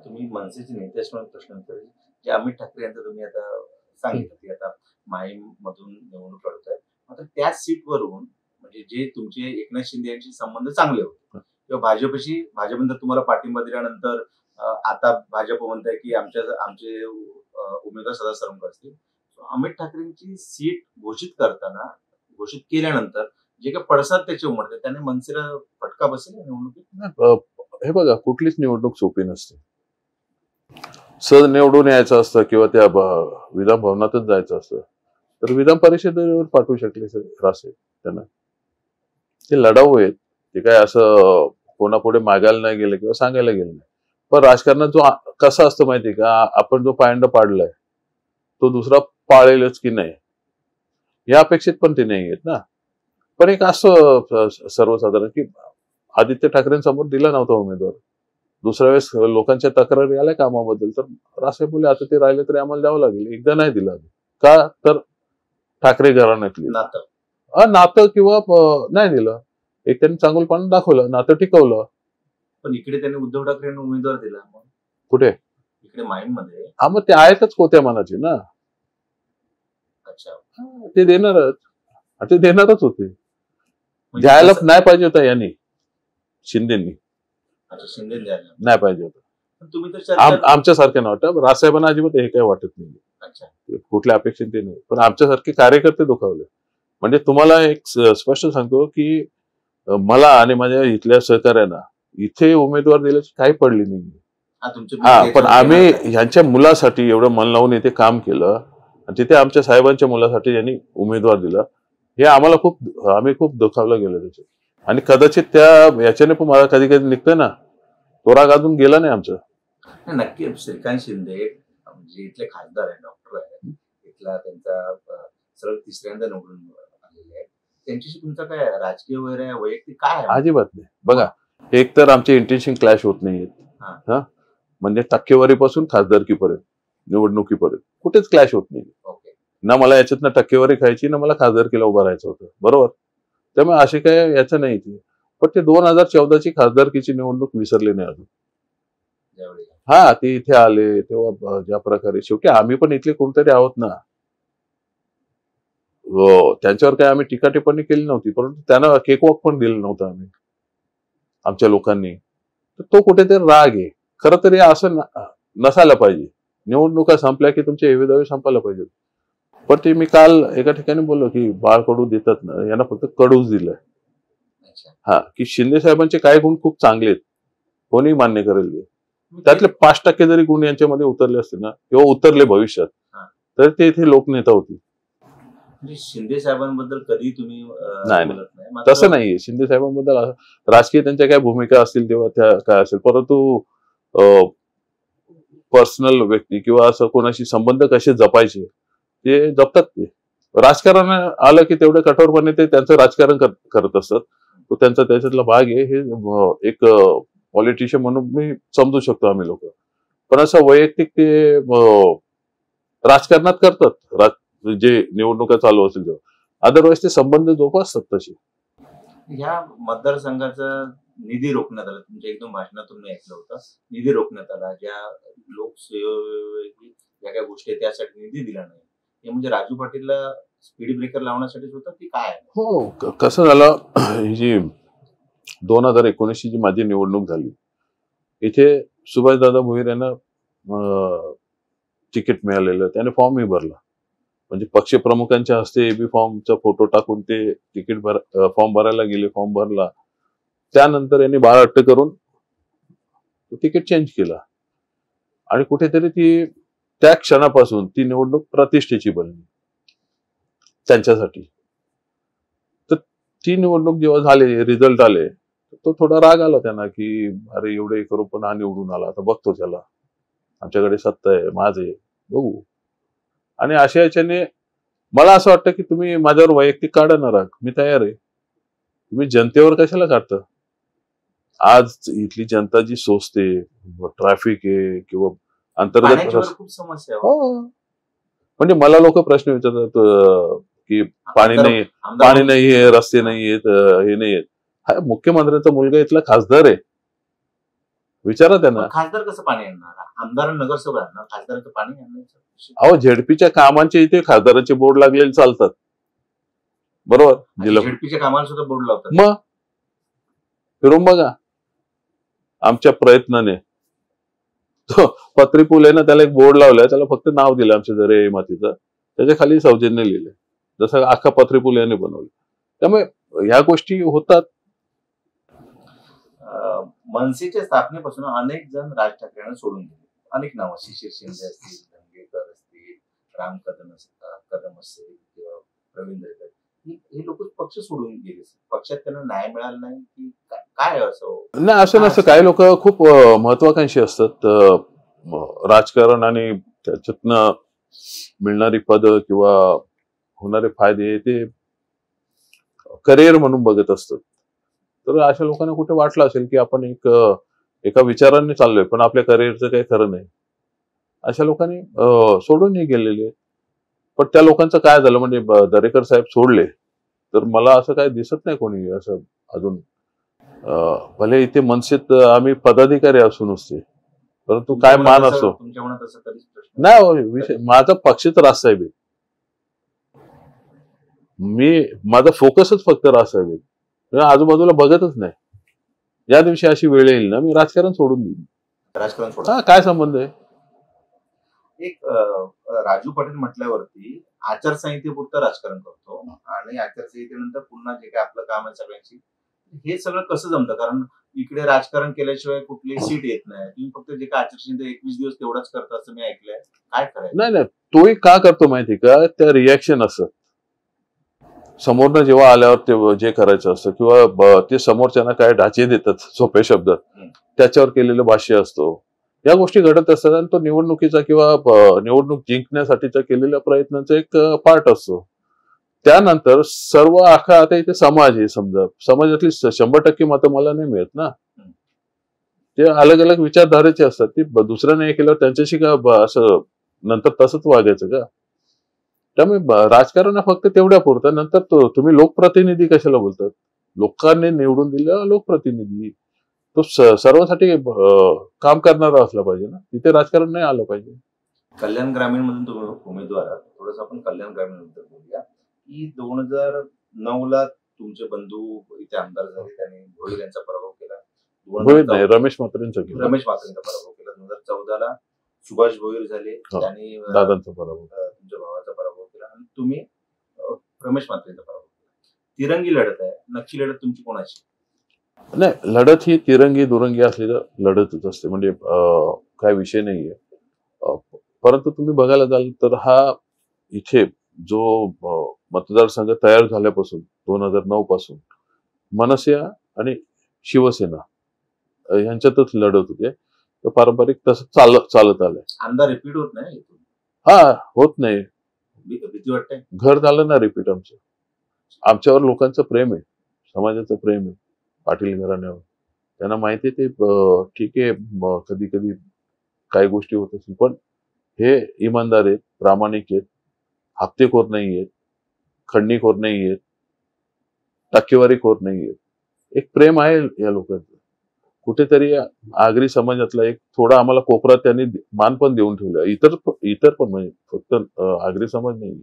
तुम्ही मनसेचे नेते असल्यामुळे प्रश्न विचारले. जे अमित ठाकरे यांचं तुम्ही आता सांगितलं की आता माहीम मधून निवडणूक लढत आहे, मात्र त्याच सीटवरून म्हणजे जे तुमचे एकनाथ शिंदे यांचे संबंध चांगले होते किंवा भाजपनंतर तुम्हाला पाठिंबा दिल्यानंतर आता भाजप म्हणताय की आमचे उमेदवार सदा सरंग असतील. अमित ठाकरेंची सीट घोषित केल्यानंतर जे काही पडसाद त्याचे उमटते त्याने मनसेला फटका बसेल या निवडणुकीत? हे बघा, कुठलीच निवडणूक सोपी नसते. सहज निवडून यायचं असतं किंवा त्या विधान भवनातच जायचं असतं तर विधान परिषदेवर पाठवू शकले रासे त्यांना. ते लढाऊ आहेत, ते काय असं कोणापुढे मागायला नाही गेले किंवा सांगायला गेले नाही. पण राजकारणात जो कसं असतं माहितीये का, आपण जो पायंडा पाडलाय तो दुसरा पाळेलच की नाही या अपेक्षित पण ते नाही आहेत ना. पण एक असं सर्वसाधारण की आदित्य ठाकरेंसमोर दिला नव्हता उमेदवार, दुसऱ्या वेळेस लोकांच्या तक्रारी आल्या कामाबद्दल तर रासे बोले आता ते राहिले तरी आम्हाला द्यावं लागेल. एकदा नाही दिला का तर ठाकरे घराण्यातली नातं किंवा नाही दिलं. एक त्यांनी चांगलपण दाखवलं, नातं टिकवलं. पण इकडे त्यांनी उद्धव ठाकरेंना उमेदवार दिला. कुठे? इकडे माहीममध्ये. हा, मग ते आहेतच कोत्या मनाचे ना. अच्छा. ते देणारच होते. द्यायला नाही पाहिजे होता यांनी, शिंदेनी. अच्छा, शिंदे द्यायला नाही पाहिजे होतं. तुम्ही तर आमच्यासारखे नव्हतं. राजसाहेबांना अजिबात हे काही वाटत नाही. अच्छा, कुठल्या अपेक्षित ते नाही, पण आमच्यासारखे कार्यकर्ते दुखावले. म्हणजे तुम्हाला एक स्पष्ट सांगतो की मला आणि माझ्या इथल्या सहकार्यांना इथे उमेदवार दिल्याची काही पडली नाही. हा, पण आम्ही ह्यांच्या मुलासाठी एवढं मन लावून इथे काम केलं आणि तिथे आमच्या साहेबांच्या मुलासाठी यांनी उमेदवार दिला. हे आम्हाला आम्ही खूप दुखावलं गेलं त्याचे. आणि कदाचित त्या याच्याने पण मला कधी कधी निघतं ना, तो राग अजून गेला नाही आमचा. नक्की. श्रीकांत शिंदे म्हणजे इथले खासदार आहे, डॉक्टर आहे, इथला त्यांचा सरळ तिसऱ्यांदा निवडून आलेले आहे. त्यांच्याशी तुमचा काय राजकीय वगैरे वैयक्तिक काय आहे? अजिबात नाही. बघा, एक तर आमचे इंटेन्शन क्लॅश होत नाहीयेत. हा, म्हणजे टक्केवारीपासून खासदारकीपर्यंत निवडणुकीपर्यंत कुठेच क्लॅश होत नाही. ना मला याच्यातनं टक्केवारी खायची ना मला खासदारकीला उभं राहायचं होतं. बरोबर. त्यामुळे असे काय याचं नाही. पण ते 2014ची खासदारकीची निवडणूक विसरले नाही अजून. हा, ते इथे आले तेव्हा ज्या प्रकारे, शेवटी आम्ही पण इथले कोणतरी आहोत ना. त्यांच्यावर काय आम्ही टीका टिप्पणी केली नव्हती, परंतु त्यांना केकवॉक पण दिलं नव्हतं आम्ही आमच्या लोकांनी. तर तो कुठेतरी राग आहे. खरं तरी असं नसायला पाहिजे. निवडणुका संपल्या की तुमचे एवेदावे संपायला पाहिजे. पण ते मी काल एका ठिकाणी बोललो की बाळ कडू देतात ना, यांना फक्त कडूच दिलंय. हा, की शिंदे साहेबांचे काही गुण खूप चांगले आहेत, कोणी मान्य करेल. त्यातले 5% जरी गुण यांच्यामध्ये उतरले असते ना किंवा उतरले भविष्यात तर ते इथे लोकनेता होती. शिंदे साहेबांबद्दल कधी तुम्ही नाही, तसं नाहीये. शिंदे साहेबांबद्दल राजकीय त्यांच्या काय भूमिका असतील तेव्हा त्या काय असेल, परंतु पर्सनल व्यक्ती किंवा असं कोणाशी संबंध कसे जपायचे ते जपतात. ते राजकारण आलं की तेवढे कठोरपणे ते त्यांचं राजकारण करत असतात. तो त्यांचा त्याच्यातला भाग आहे. हे एक पॉलिटिशियन म्हणून मी समजू शकतो आम्ही लोक. पण असं वैयक्तिक ते राजकारणात करतात जे निवडणुका चालू असेल तेव्हा. अदरवाईज ते संबंध जोपासतात तसे. या मतदारसंघाचा निधी रोखण्यात आला. तुमच्या एकदम भाषणातून मी ऐकलं होतं. निधी रोखण्यात आला. ज्या लोकसहयोगी ज्या काही गोष्टी आहेत त्यासाठी निधी दिला नाही. हे म्हणजे राजू पाटीलला स्पीड ब्रेकर लावण्यासाठीच होतं की काय? हो, कसं झालं, ही जी 2019 ची जी माझी निवडणूक झाली, इथे सुभाषदादा भोईर यांना तिकीट मिळालेलं. त्याने फॉर्मही भरला. म्हणजे पक्षप्रमुखांच्या हस्ते एबी फॉर्मचा फोटो टाकून ते तिकीट फॉर्म भरायला गेले. फॉर्म भरला. त्यानंतर यांनी बाळहट्ट करून तिकीट चेंज केला आणि कुठेतरी ती त्या क्षणापासून ती निवडणूक प्रतिष्ठेची बनली त्यांच्यासाठी. तर ती निवडणूक जेव्हा झाली, रिझल्ट आले, तो थोडा राग आला त्यांना की अरे एवढे करू पण हा निवडून आला, आता बघतो त्याला, आमच्याकडे सत्ता आहे, माझे बघू. आणि अशा याच्याने मला असं वाटतं की तुम्ही माझ्यावर वैयक्तिक काढा ना राग, मी तयार आहे. तुम्ही जनतेवर कशाला काढता? आज इथली जनता जी सोचते, ट्रॅफिक आहे किंवा अंतर्गत खूप समस्या. हो, म्हणजे मला लोक प्रश्न विचारतात की पाणी नाही आहे, रस्ते नाही आहेत, हे नाही आहेत. हा मुख्यमंत्र्यांचा मुलगा इथला खासदार आहे, विचारा त्यांना. खासदार कसं पाणी आणणार? आमदार नगरसेवक आणणार, खासदाराचं पाणी आणणार? अहो, झेडपीच्या कामांचे इथे खासदाराचे बोर्ड लागलेले चालतात, बरोबर? झेडपीच्या कामाला सुद्धा बोर्ड लावतात. मग फिरून बघा. आमच्या प्रयत्नाने पत्री पुलेनं त्याला एक बोर्ड लावलाय, त्याला फक्त नाव दिलं आमच्या दरे मातीचं, त्याच्या खाली सौजन्य लिहिलंय, जसं अख्खा पत्री पुलेने बनवलं. त्यामुळे ह्या गोष्टी होतात. मनसेच्या स्थापनेपासून अनेक जण राज ठाकरेंना सोडून गेले. अनेक नावं, शिशिर शिंदे असतील, धंगेकर असतील, राम कदम असतील किंवा प्रवीण दरेकर, हे लोक पक्ष सोडून गेले. पक्षात त्यांना न्याय मिळाला नाही की काय? असं नाही, असं नसतं. काही लोक खूप महत्वाकांक्षी असतात. राजकारण आणि त्याच्यातनं मिळणारी पद किंवा होणारे फायदे ते करिअर म्हणून बघत असतात. तर अशा लोकांना कुठे वाटलं असेल की आपण एका विचाराने चाललोय पण आपल्या करिअरचं काही खरं नाही, अशा लोकांनी सोडूनही गेलेले. पण त्या लोकांचं काय झालं म्हणजे दरेकर साहेब सोडले तर मला असं काही दिसत नाही कोणी असं अजून. भले इथे मनसेत आम्ही पदाधिकारी असू नसते, परंतु काय मान असो नाही. विषय माझा पक्षच राजसाहेब आहे. माझा फोकसच फक्त राजसाहेब आहे. आजूबाजूला बघतच नाही. या दिवशी अशी वेळ येईल ना, मी राजकारण सोडून देईन. राजकारण हा काय संबंध आहे? एक राजू पाटील म्हटल्यावरती आचारसंहितेपुरतं राजकारण करतो आणि आचारसंहितेनंतर पुन्हा जे काय आपलं काम आहे सगळ्यांची, हे सगळं कसं जमतं? कारण इकडे राजकारण केल्याशिवाय कुठली सीट येत नाही. तुम्ही फक्त जे काय आचारसंहिता 21 दिवस तेवढाच करता असं मी ऐकलंय. काय करायचं? नाही, तोही का करतो माहिती का? त्या रिॲक्शन असतं समोरनं जेव्हा आल्यावर ते जे करायचं असतं किंवा ते समोरच्यांना काय ढाचे देतात सोपे शब्द, त्याच्यावर केलेलं भाष्य असतो. या गोष्टी घडत असतात आणि तो निवडणुकीचा किंवा निवडणूक जिंकण्यासाठीचा केलेल्या प्रयत्नांचा एक पार्ट असतो. त्यानंतर सर्व आखा आता इथे समाज आहे, समजा समाजातली 100% मतं मला नाही मिळत ना. ते अलग अलग विचारधारेचे असतात. ते दुसऱ्याने केल्यावर त्यांच्याशी का असं नंतर तसंच वागायचं का? त्यामुळे राजकारण फक्त तेवढ्या पुरतं. नंतर तुम्ही लोकप्रतिनिधी कशाला बोलतात? लोकांनी निवडून दिलेला लोकप्रतिनिधी तो सर्वांसाठी काम करणारा असला पाहिजे ना, तिथे राजकारण नाही आलं पाहिजे. कल्याण ग्रामीण मधून तुम्ही उमेदवार आहात. थोडंसं आपण कल्याण ग्रामीण बद्दल बोलूया की 2009 तुमचे बंधू इथे आमदार झाले, त्यांनी भोईर यांचा पराभव केला. रमेश म्हात्रेंचा पराभव केला. 2014 सुभाष भोईर झाले, त्यांनी दादांचा पराभव, तुमच्या भावाचा पराभव केला आणि तुम्ही रमेश म्हात्रेंचा पराभव केला. तिरंगी लढत आहे. नक्की लढत तुमची कोणाची? नाही, लढत ही तिरंगी दुरंगी असली तर लढतच असते, म्हणजे काय विषय नाहीये. परंतु तुम्ही बघायला जाल तर हा इथे जो मतदारसंघ तयार झाल्यापासून 2009 पासून मनसे आणि शिवसेना यांच्यातच लढत होते. पारंपरिक तसं चालत आलंय. आमदार रिपीट होत नाही. हा, होत नाही. भीती वाटते? घर झालं ना रिपीट आमचं. आमच्यावर लोकांचं प्रेम आहे, समाजाचं प्रेम आहे पाटील घराण्यावर. त्यांना माहिती आहे ते ठीक आहे, कधी कधी काही गोष्टी होत असतील, पण हे इमानदार आहेत, प्रामाणिक आहेत, हप्तेखोर नाही आहेत, खंडणीखोर नाही आहेत, टक्केवारीखोर नाही आहेत. एक प्रेम आहे या लोकांचं. कुठेतरी आगरी समाजातला एक थोडा आम्हाला कोपरा त्यांनी मान पण देऊन ठेवला. इतर पण म्हणजे फक्त आगरी समाज नाही,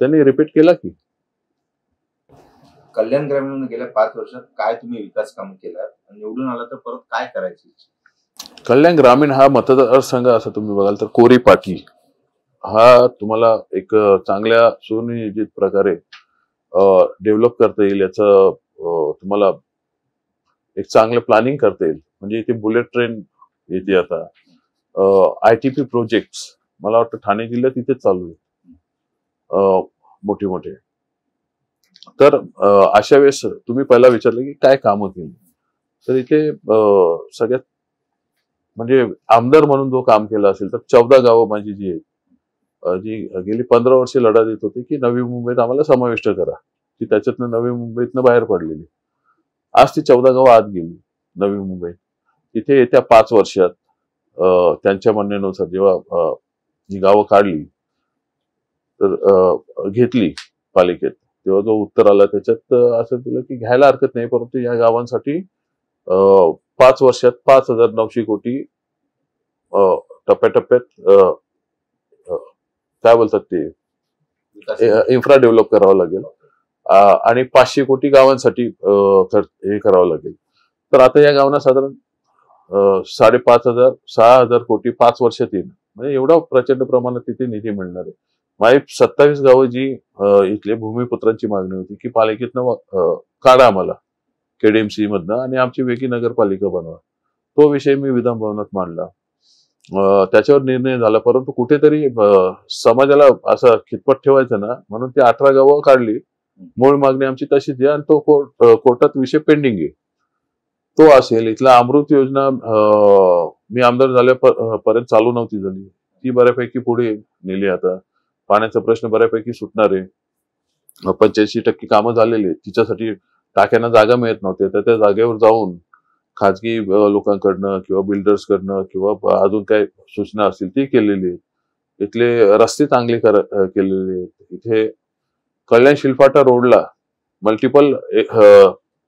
त्यांनी रिपीट केला की. कल्याण ग्रामीण गेल्या 5 वर्षात काय तुम्ही विकास काम केला आणि निवडून आला तर परत काय करायची? कल्याण ग्रामीण हा मतदारसंघ असं तुम्ही बघाल तर कोरी पाटी हा तुम्हाला एक चांगल्या सुनियोजित प्रकारे डेव्हलप करता येईल, याचं तुम्हाला एक चांगलं प्लॅनिंग करता येईल. म्हणजे इथे बुलेट ट्रेन येते आता, ITP प्रोजेक्ट मला वाटतं ठाणे जिल्ह्यात इथेच चालू आहे मोठे मोठे. तर अशा वेळेस तुम्ही पहिला विचारलं की काय कामं केली, तर इथे सगळ्यात म्हणजे आमदार म्हणून जो काम केला असेल तर 14 गावं माझी जी आहेत, जी गेली 15 वर्षे लढा देत होती की नवी मुंबईत आम्हाला समाविष्ट करा, ती त्याच्यातनं नवी मुंबईतनं बाहेर पडलेली. आज ती 14 गावं आत गेली नवी मुंबईत. तिथे येत्या 5 वर्षात त्यांच्या म्हणण्यानुसार जेव्हा ही गावं काढली तर घेतली पालिकेत, तेव्हा जो उत्तर आला त्याच्यात असं दिलं की घ्यायला हरकत नाही, परंतु या गावांसाठी 5 वर्षात 5,900 कोटी टप्प्याटप्प्यात काय बोलतात ते इन्फ्रा डेव्हलप करावं लागेल आणि 500 कोटी गावांसाठी हे करावं लागेल. तर आता या गावांना साधारण 5,500 6,000 कोटी 5 वर्षात येईल. म्हणजे एवढा प्रचंड प्रमाणात तिथे निधी मिळणार आहे. माझी 27 गावं जी इथले भूमिपुत्रांची मागणी होती की पालिकेतनं काढा आम्हाला KDMC मधनं आणि आमची वेगळी नगरपालिका बनवा, तो विषय मी विधान भवनात मांडला. त्याच्यावर निर्णय झाला, परंतु कुठेतरी समाजाला असं खितपत ठेवायचं ना म्हणून ती 18 गावं काढली. मूळ मागणी आमची तशीच आहे आणि तो कोर्टात विषय पेंडिंग आहे. तो असेल. इथला अमृत योजना मी आमदार झाल्यापर्यंत चालू नव्हती झाली, ती बऱ्यापैकी पुढे नेली. आता पाण्याचा प्रश्न बऱ्यापैकी सुटणार आहे. 85% कामं झालेली आहेत. तिच्यासाठी टाक्यांना जागा मिळत नव्हत्या, तर त्या जागेवर जाऊन खाजगी लोकांकडनं किंवा बिल्डर्सकडनं किंवा अजून काय सूचना असतील ती केलेली आहे. इथले रस्ते चांगले केलेले आहेत. इथे कल्याण शिलफाटा रोडला मल्टिपल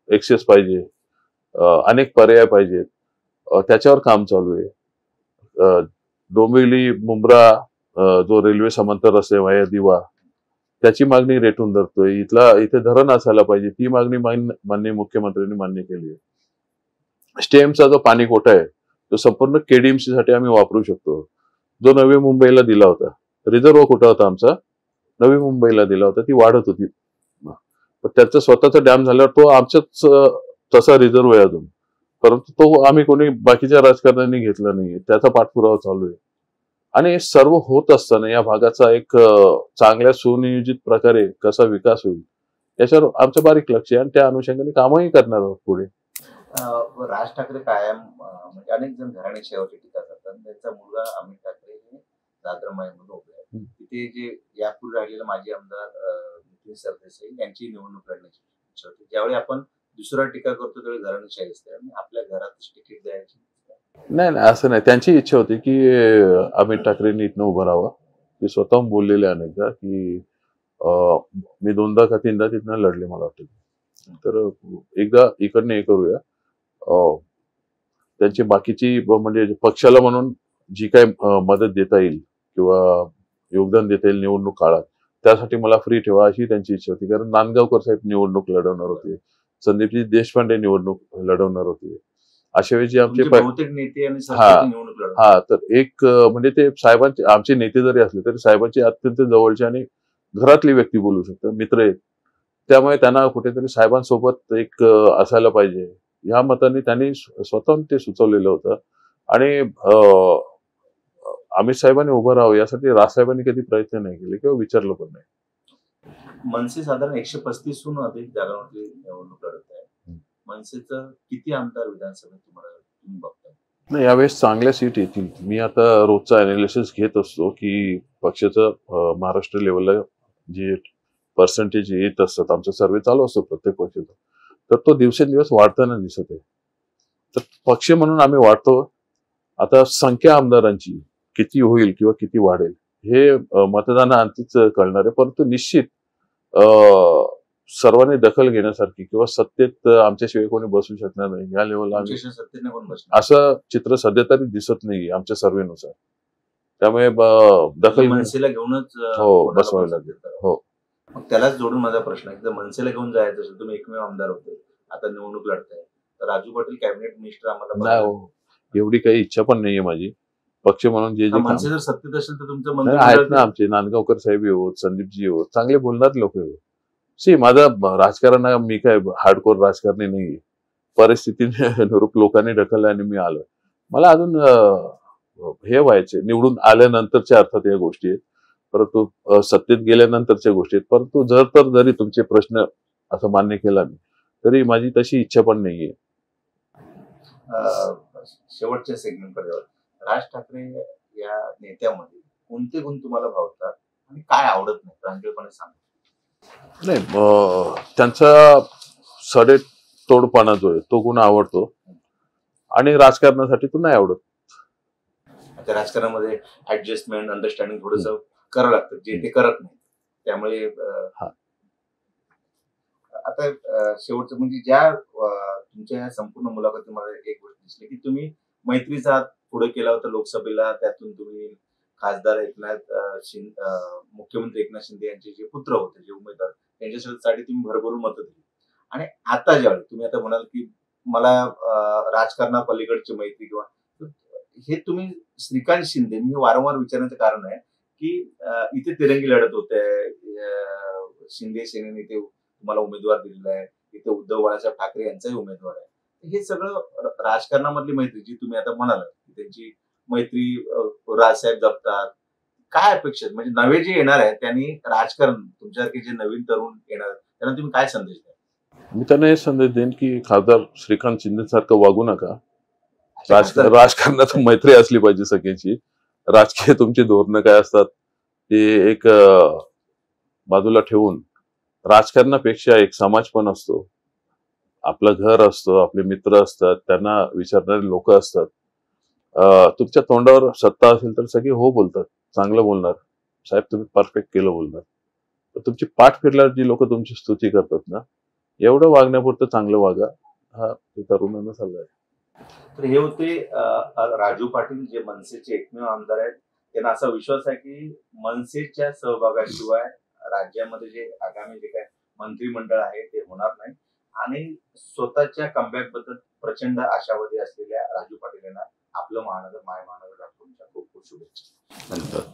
एक्सेस पाहिजे, अनेक पर्याय पाहिजेत, त्याच्यावर काम चालू आहे. डोंबिवली मुंब्रा जो रेल्वे समांतर रस्ते वाया दिवा, त्याची मागणी रेटून धरतोय. इथे धरण असायला पाहिजे, ती मागणी माननीय मुख्यमंत्र्यांनी मान्य केली आहे. स्टेमचा जो पाणी कोटा आहे तो संपूर्ण KDMC साठी आम्ही वापरू शकतो, जो नवी मुंबईला दिला होता. रिझर्व कोटा होता आमचा, नवी मुंबईला दिला होता, ती वाढत होती. पण त्याचा स्वतःचा डॅम झाल्यावर तो आमच्याच तसा रिझर्व आहे अजून, परंतु तो आम्ही कोणी बाकीच्या राजकारण्यांनी घेतला नाही. त्याचा पाठपुरावा चालू आहे आणि सर्व होत असताना या भागाचा एक चांगल्या सुनियोजित प्रकारे कसा विकास होईल याच्यावर आमचं बारीक लक्ष आहे आणि त्या अनुषंगाने कामही करणार आहोत पुढे. राज ठाकरे कायम म्हणजे अनेक जण घराणेशाहीवरती टीका करतात. त्यांचा मुलगा अमित ठाकरे हे दादरमध्ये उभे आहेत. तिथे जे यापूर्वी राहिलेले माजी आमदार नितीन सरदेसाई यांची निवडणूक लढण्याची इच्छा होती. ज्यावेळी आपण दुसरा टीका करतो त्यावेळी घराणेशाही असते आणि आपल्या घरातच तिकीट द्यायची. नाही असं नाही, त्यांची इच्छा होती की अमित ठाकरेंनी इथनं उभं राहावं. ते स्वतःहून बोललेले अनेकदा की मी 2दा का 3दा तिथनं लढले मला वाटतं. तर एकदा इकडनं हे करूया. त्यांची बाकीची म्हणजे पक्षाला म्हणून जी काय मदत देता येईल किंवा योगदान देता येईल निवडणूक काळात, त्यासाठी मला फ्री ठेवा अशी त्यांची इच्छा होती. कारण नांदगावकर साहेब निवडणूक लढवणार होते, संदीपजी देशपांडे निवडणूक लढवणार होते. अशा वेळी आमचे नेते आणि तर एक म्हणजे ते साहेबांचे आमचे नेते जरी असले तरी साहेबांचे अत्यंत जवळचे आणि घरातली व्यक्ती बोलू शकतात, मित्र आहेत. त्यामुळे त्यांना कुठेतरी साहेबांसोबत एक असायला पाहिजे ह्या मताने त्यांनी स्वतःहून ते सुचवलेलं होतं. आणि अमित साहेबांनी उभं राहावं यासाठी राजसाहेबांनी कधी प्रयत्न नाही केले किंवा विचारलं पण नाही. मनसे साधारण 135हून अधिक जागांवरती निवडणूक लढत आहे. मनसेचं किती आमदार विधानसभेत तुम्ही बघताय? नाही, यावेळेस चांगल्या सीट येतील. मी आता रोजचा अनालिसिस घेत असतो की पक्षाचं महाराष्ट्र लेवलला जे पर्सेंटेज येत असतात, आमचा सर्वे चालू असतो प्रत्येक पक्षाचा, तर तो दिवसेंदिवस वाढताना दिसत आहे. तर पक्ष म्हणून आम्ही वाढतो. आता संख्या आमदारांची किती होईल किंवा किती वाढेल हे मतदानाअंतीच कळणार आहे. परंतु निश्चित सर्वांनी दखल घेण्यासारखी किंवा सत्तेत आमच्याशिवाय कोणी बसू शकणार नाही या लेवलला आम्ही सत्तेने कोण बसणार असं चित्र सध्या तरी दिसत नाही आमच्या सर्वेनुसार. त्यामुळे दखल मनसेला घेऊनच हो बसवावे लागेल. हो, मग त्यालाच जोडून माझा प्रश्न आहे, जर मनसेला घेऊन जायचं असेल, तुम्ही एकमेव आमदार होते, आता निवडणूक लढताय, तर राजू पाटील कॅबिनेट मिनिस्टर आम्हाला नाही हो, एवढी काही इच्छा पण नाहीये माझी. पक्ष म्हणून जे जे मनसे जर सत्तेत असेल तर तुमचं नाही आहेत ना आमचे नांदगावकर साहेब होत, संदीपजी होत, चांगले बोलणारे लोक होत. माझं राजकारण मी काय हार्डकोर राजकारणी नाहीये. परिस्थितीने अनुरूप लोकांनी ढकललं आणि मी आलो. मला अजून हे व्हायचे निवडून आल्यानंतरच्या अर्थात या गोष्टी आहेत, परंतु सत्तेत गेल्यानंतरच्या गोष्टी आहेत. परंतु जरी तुमचे प्रश्न असं मान्य केला मी, तरी माझी तशी इच्छा पण नाहीये. शेवटच्या सेगमेंटकडे राज ठाकरे या नेत्यामध्ये कोणते गुण तुम्हाला भावतात आणि काय आवडत नाही, प्रांजळपणे सांगा. नाही, त्यांचा सडेतोडपणा जो आहे तो गुण आवडतो आणि राजकारणासाठी तो नाही आवडत. आता राजकारणामध्ये ऍडजस्टमेंट अंडरस्टँडिंग थोडस करावं लागतं, जे ते करत नाही. त्यामुळे आता शेवटचं म्हणजे ज्या तुमच्या संपूर्ण मुलाखतीमध्ये एक गोष्ट दिसली की तुम्ही मैत्रीचा हात पुढे केला होता लोकसभेला, त्यातून तुम्ही खासदार मुख्यमंत्री एकनाथ शिंदे यांचे जे पुत्र होते, जे उमेदवार, त्यांच्यासाठी तुम्ही भरभरून मतं दिली. आणि आता ज्यावेळी तुम्ही आता म्हणाल की मला राजकारणापलीकडची मैत्री किंवा हे तुम्ही श्रीकांत शिंदे, मी वारंवार विचारण्याचं कारण आहे की इथे तिरंगी लढत होते, शिंदे सेनेने इथे तुम्हाला उमेदवार दिलेला आहे, इथे उद्धव बाळासाहेब ठाकरे यांचाही उमेदवार आहे. हे सगळं राजकारणामधली मैत्री जी तुम्ही आता म्हणाल की त्यांची मैत्री राजसाहेब जपतात, काय अपेक्षा म्हणजे नवे जे येणार आहे त्यांनी राजकारण तुमच्यासारखे जे नवीन तरुण येणार त्यांना तुम्ही काय संदेश द्या? मी त्यांना हे संदेश देईन की खासदार श्रीकांत शिंदे सारखं वागू नका. राजकारणात मैत्री असली पाहिजे सगळ्यांची. राजकीय तुमची धोरणं काय असतात ते एक बाजूला ठेवून राजकारणापेक्षा एक समाज पण असतो, आपलं घर असतं, आपले मित्र असतात, त्यांना विचारणारे लोक असतात. तुमच्या तोंडावर सत्ता असेल तर सगळे हो बोलतात, चांगलं बोलणार, साहेब तुम्ही परफेक्ट केलं बोलणार. तर तुमची पाठ फिरल्यावर जी लोक तुमची स्तुती करतात ना, एवढं वागण्यापुरतं चांगलं वागा, हा तरुणांना सल्ला आहे. तर हे होते राजू पाटील, जे मनसेचे एकमेव आमदार आहेत. त्यांना असा विश्वास आहे की मनसेच्या सहभागाशिवाय राज्यामध्ये जे आगामी जे काय मंत्रिमंडळ आहे ते होणार नाही. आणि स्वतःच्या कमबॅक बद्दल प्रचंड आशावादी असलेल्या राजू पाटील यांना आपलं महानगर माय महानगर खूप खूप शुभेच्छा. धन्यवाद.